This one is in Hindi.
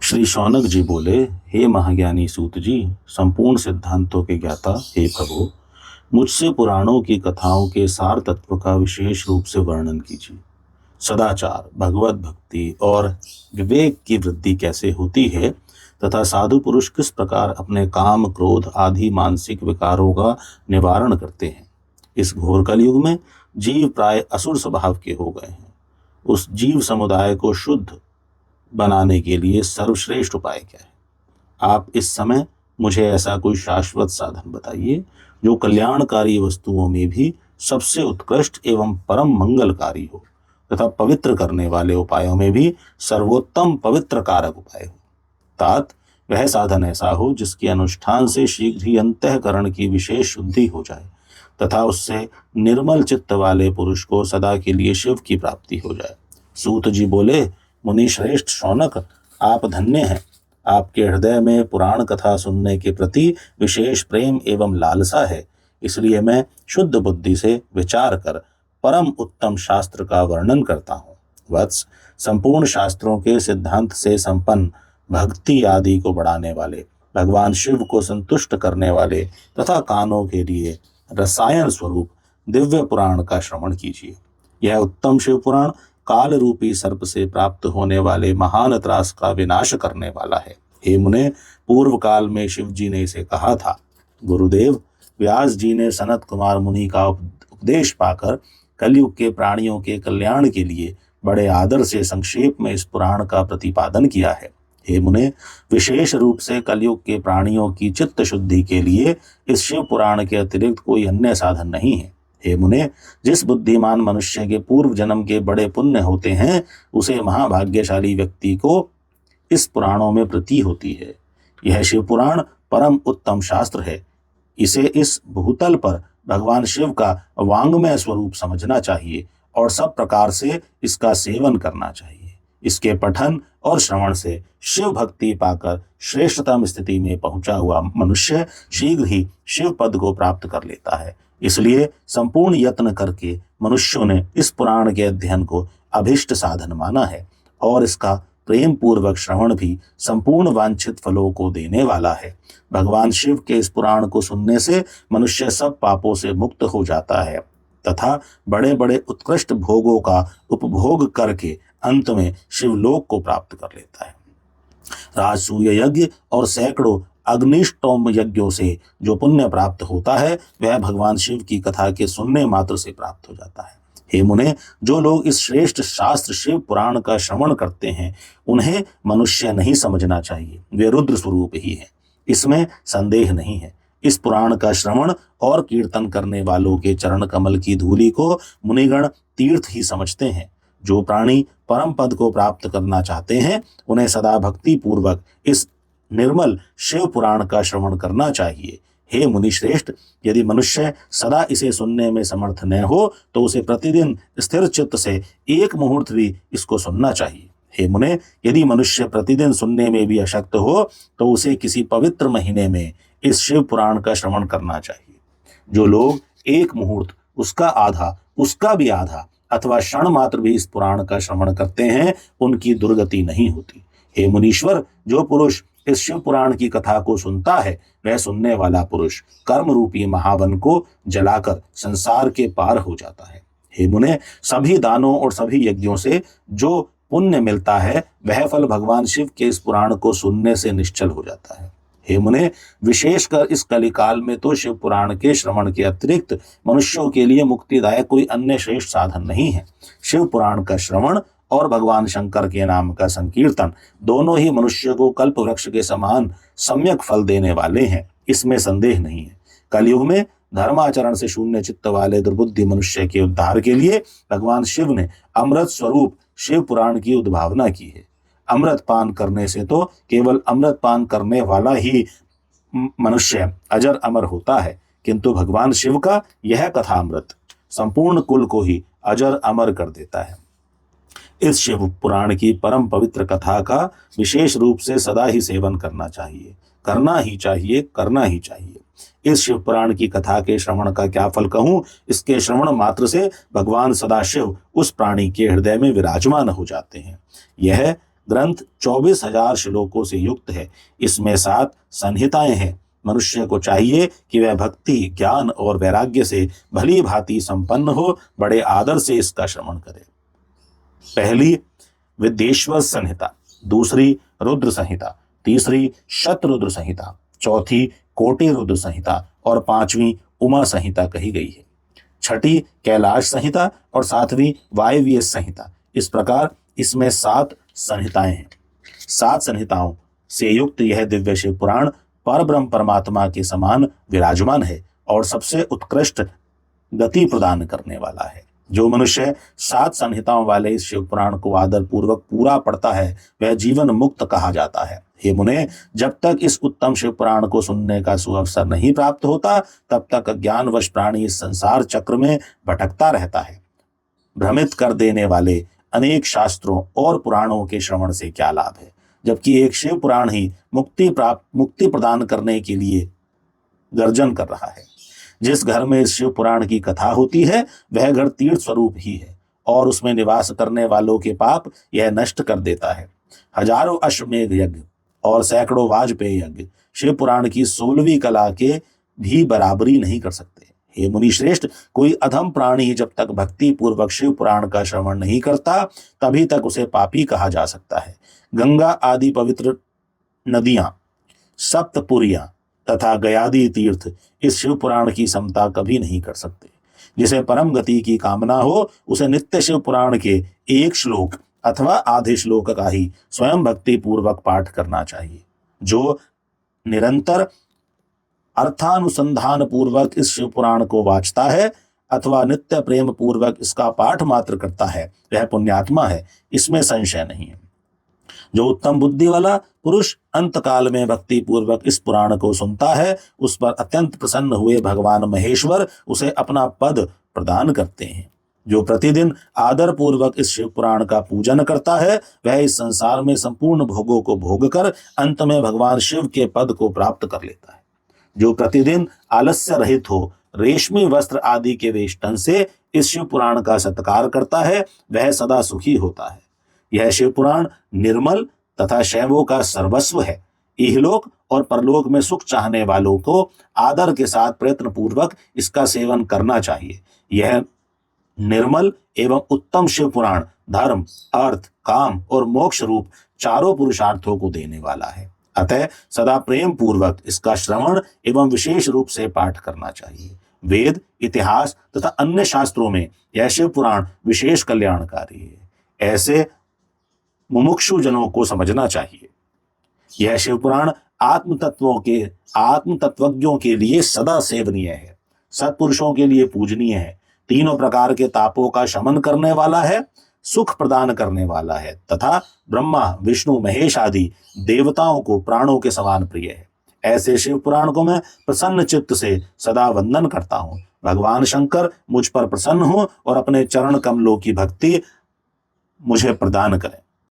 श्री शौनक जी बोले, हे महाज्ञानी सूत जी, संपूर्ण सिद्धांतों के ज्ञाता, हे प्रभु, मुझसे पुराणों की कथाओं के सार तत्व का विशेष रूप से वर्णन कीजिए। सदाचार, भगवत भक्ति और विवेक की वृद्धि कैसे होती है तथा साधु पुरुष किस प्रकार अपने काम, क्रोध आदि मानसिक विकारों का निवारण करते हैं। इस घोर कलयुग में जीव प्राय असुर स्वभाव के हो गए हैं। उस जीव समुदाय को शुद्ध बनाने के लिए सर्वश्रेष्ठ उपाय क्या है? आप इस समय मुझे ऐसा कोई शाश्वत साधन बताइए जो कल्याणकारी वस्तुओं में भी सबसे उत्कृष्ट एवं परम मंगलकारी हो तथा पवित्र करने वाले उपायों में भी सर्वोत्तम पवित्र कारक उपाय हो। तात वह साधन ऐसा हो जिसके अनुष्ठान से शीघ्र ही अंतःकरण की विशेष शुद्धि हो जाए तथा उससे निर्मल चित्त वाले पुरुष को सदा के लिए शिव की प्राप्ति हो जाए। सूत जी बोले, मुनि श्रेष्ठ शौनक, आप धन्य हैं। आपके हृदय में पुराण कथा सुनने के प्रति विशेष प्रेम एवं लालसा है, इसलिए मैं शुद्ध बुद्धि से विचार कर परम उत्तम शास्त्र का वर्णन करता हूँ। वत्स, संपूर्ण शास्त्रों के सिद्धांत से संपन्न, भक्ति आदि को बढ़ाने वाले, भगवान शिव को संतुष्ट करने वाले तथा कानों के लिए रसायन स्वरूप दिव्य पुराण का श्रवण कीजिए। यह उत्तम शिव पुराण काल रूपी सर्प से प्राप्त होने वाले महान त्रास का विनाश करने वाला है। हे मुने, पूर्व काल में शिव जी ने इसे कहा था। गुरुदेव व्यास जी ने सनत कुमार मुनि का उपदेश पाकर कलयुग के प्राणियों के कल्याण के लिए बड़े आदर से संक्षेप में इस पुराण का प्रतिपादन किया है। हे मुने, विशेष रूप से कलयुग के प्राणियों की चित्त शुद्धि के लिए इस शिव पुराण के अतिरिक्त कोई अन्य साधन नहीं है। हे मुने, जिस बुद्धिमान मनुष्य के पूर्व जन्म के बड़े पुण्य होते हैं, उसे महाभाग्यशाली व्यक्ति को इस पुराणों में प्रती होती है। यह शिव पुराण परम उत्तम शास्त्र है। इसे इस भूतल पर भगवान शिव का वांग्मय स्वरूप समझना चाहिए और सब प्रकार से इसका सेवन करना चाहिए। इसके पठन और श्रवण से शिव भक्ति पाकर श्रेष्ठतम स्थिति में पहुंचा हुआ मनुष्य शीघ्र ही शिव पद को प्राप्त कर लेता है। इसलिए संपूर्ण यत्न करके मनुष्यों ने इस पुराण के अध्ययन को अभिष्ट साधन माना है और इसका प्रेम पूर्वक श्रवण भी संपूर्ण वांछित फलों को देने वाला है। भगवान शिव के इस पुराण को सुनने से मनुष्य सब पापों से मुक्त हो जाता है तथा बड़े बड़े उत्कृष्ट भोगों का उपभोग करके अंत में शिवलोक को प्राप्त कर लेता है। राजसूय यज्ञ और सैकड़ों अग्निष्टोम यज्ञों से जो पुण्य प्राप्त होता है वह भगवान शिव की कथा के सुनने मात्र से प्राप्त हो जाता है। हे मुने, जो लोग इस श्रेष्ठ शास्त्र शिव पुराण का श्रवण करते हैं उन्हें मनुष्य नहीं समझना चाहिए, वे रुद्र स्वरूप ही हैं, इसमें संदेह नहीं है। इस पुराण का श्रवण और कीर्तन करने वालों के चरण कमल की धूलि को मुनिगण तीर्थ ही समझते हैं। जो प्राणी परम पद को प्राप्त करना चाहते हैं उन्हें सदा भक्ति पूर्वक इस निर्मल शिव पुराण का श्रवण करना चाहिए। हे मुनि श्रेष्ठ, यदि मनुष्य सदा इसे सुनने में समर्थ न हो तो उसे प्रतिदिन स्थिर चित्त से एक मुहूर्त भी इसको सुनना चाहिए। हे मुने, यदि मनुष्य प्रतिदिन सुनने में भी अशक्त हो तो उसे किसी पवित्र महीने में इस शिव पुराण का श्रवण करना चाहिए। जो लोग एक मुहूर्त, उसका आधा, उसका भी आधा अथवा क्षण मात्र भी इस पुराण का श्रवण करते हैं उनकी दुर्गति नहीं होती। हे मुनीश्वर, जो पुरुष इस शिव पुराण की कथा को सुनता है वह सुनने वाला पुरुष कर्म रूपी महावन को जलाकर संसार के पार हो जाता है। हे मुने, सभी दानों और सभी यज्ञों से जो पुण्य मिलता है वह फल भगवान शिव के इस पुराण को सुनने से निश्चल हो जाता है। हे मुने, विशेषकर इस कलिकाल में तो शिव पुराण के श्रवण के अतिरिक्त मनुष्यों के लिए मुक्तिदायक कोई अन्य श्रेष्ठ साधन नहीं है। शिव पुराण का श्रवण और भगवान शंकर के नाम का संकीर्तन दोनों ही मनुष्य को कल्प वृक्ष के समान सम्यक फल देने वाले हैं, इसमें संदेह नहीं है। कलयुग में धर्माचरण से शून्य चित्त वाले दुर्बुद्धि मनुष्य के उद्धार के लिए भगवान शिव ने अमृत स्वरूप शिव पुराण की उद्भावना की है। अमृत पान करने से तो केवल अमृत पान करने वाला ही मनुष्य अजर अमर होता है, किंतु भगवान शिव का यह कथा अमृत संपूर्ण कुल को ही अजर अमर कर देता है। इस शिव पुराण की परम पवित्र कथा का विशेष रूप से सदा ही सेवन करना चाहिए, करना ही चाहिए, करना ही चाहिए। इस शिव पुराण की कथा के श्रवण का क्या फल कहूं, इसके श्रवण मात्र से भगवान सदाशिव उस प्राणी के हृदय में विराजमान हो जाते हैं। यह ग्रंथ 24,000 श्लोकों से युक्त है। इसमें 7 संहिताएं हैं। मनुष्य को चाहिए कि वह भक्ति, ज्ञान और वैराग्य से भली भांति संपन्न हो, बड़े आदर से इसका श्रवण करे। पहली विद्येश्वर संहिता, दूसरी रुद्र संहिता, तीसरी शतरुद्र संहिता, चौथी कोटि रुद्र संहिता और पांचवी उमा संहिता कही गई है। छठी कैलाश संहिता और सातवीं वायव्य संहिता। इस प्रकार इसमें 7 संहिताएं हैं। 7 संहिताओं से युक्त यह दिव्य शिव पुराण परब्रह्म परमात्मा के समान विराजमान है और सबसे उत्कृष्ट गति प्रदान करने वाला है। जो मनुष्य 7 संहिताओं वाले इस शिव पुराण को आदर पूर्वक पूरा पढ़ता है वह जीवन मुक्त कहा जाता है। हे मुने, जब तक इस उत्तम शिव पुराण को सुनने का सुअवसर नहीं प्राप्त होता तब तक अज्ञानवश प्राणी इस संसार चक्र में भटकता रहता है। भ्रमित कर देने वाले अनेक शास्त्रों और पुराणों के श्रवण से क्या लाभ है, जबकि एक शिव पुराण ही मुक्ति प्रदान करने के लिए गर्जन कर रहा है। जिस घर में इस शिव पुराण की कथा होती है वह घर तीर्थ स्वरूप ही है और उसमें निवास करने वालों के पाप यह नष्ट कर देता है। हजारों अश्वमेध यज्ञ और सैकड़ों वाजपेयी यज्ञ शिव पुराण की 16वीं कला के भी बराबरी नहीं कर सकते। हे मुनि श्रेष्ठ, कोई अधम प्राणी जब तक भक्ति पूर्वक शिव पुराण का श्रवण नहीं करता तभी तक उसे पापी कहा जा सकता है। गंगा आदि पवित्र नदियां, सप्तपुरियां तथा गयादि तीर्थ इस शिव पुराण की समता कभी नहीं कर सकते। जिसे परम गति की कामना हो उसे नित्य शिव पुराण के एक श्लोक अथवा आधे श्लोक का ही स्वयं भक्ति पूर्वक पाठ करना चाहिए। जो निरंतर अर्थानुसंधान पूर्वक इस शिव पुराण को वाचता है अथवा नित्य प्रेम पूर्वक इसका पाठ मात्र करता है वह पुण्यात्मा है, इसमें संशय नहीं है। जो उत्तम बुद्धि वाला पुरुष अंतकाल में भक्ति पूर्वक इस पुराण को सुनता है उस पर अत्यंत प्रसन्न हुए भगवान महेश्वर उसे अपना पद प्रदान करते हैं। जो प्रतिदिन आदर पूर्वक इस शिव पुराण का पूजन करता है वह इस संसार में संपूर्ण भोगों को भोग कर अंत में भगवान शिव के पद को प्राप्त कर लेता है। जो प्रतिदिन आलस्य रहित हो रेशमी वस्त्र आदि के वेष्टन से इस शिव पुराण का सत्कार करता है वह सदा सुखी होता है। यह शिव पुराण निर्मल तथा शैवों का सर्वस्व है। इहलोक और परलोक में सुख चाहने वालों को आदर के साथ प्रयत्न पूर्वक इसका सेवन करना चाहिए। यह निर्मल एवं उत्तम शिव पुराण धर्म, अर्थ, काम और मोक्ष रूप चारों पुरुषार्थों को देने वाला है। अतः सदा प्रेम पूर्वक इसका श्रवण एवं विशेष रूप से पाठ करना चाहिए। वेद, इतिहास तथा अन्य शास्त्रों में यह शिव पुराण विशेष कल्याणकारी है। ऐसे मुमुक्षु जनों को समझना चाहिए। यह शिव पुराण आत्म तत्वज्ञों के लिए सदा सेवनीय है, सत्पुरुषों के लिए पूजनीय है, तीनों प्रकार के तापों का शमन करने वाला है, सुख प्रदान करने वाला है तथा ब्रह्मा, विष्णु, महेश आदि देवताओं को प्राणों के समान प्रिय है। ऐसे शिव पुराण को मैं प्रसन्न चित्त से सदा वंदन करता हूँ। भगवान शंकर मुझ पर प्रसन्न हो और अपने चरण कमलों की भक्ति मुझे प्रदान करें।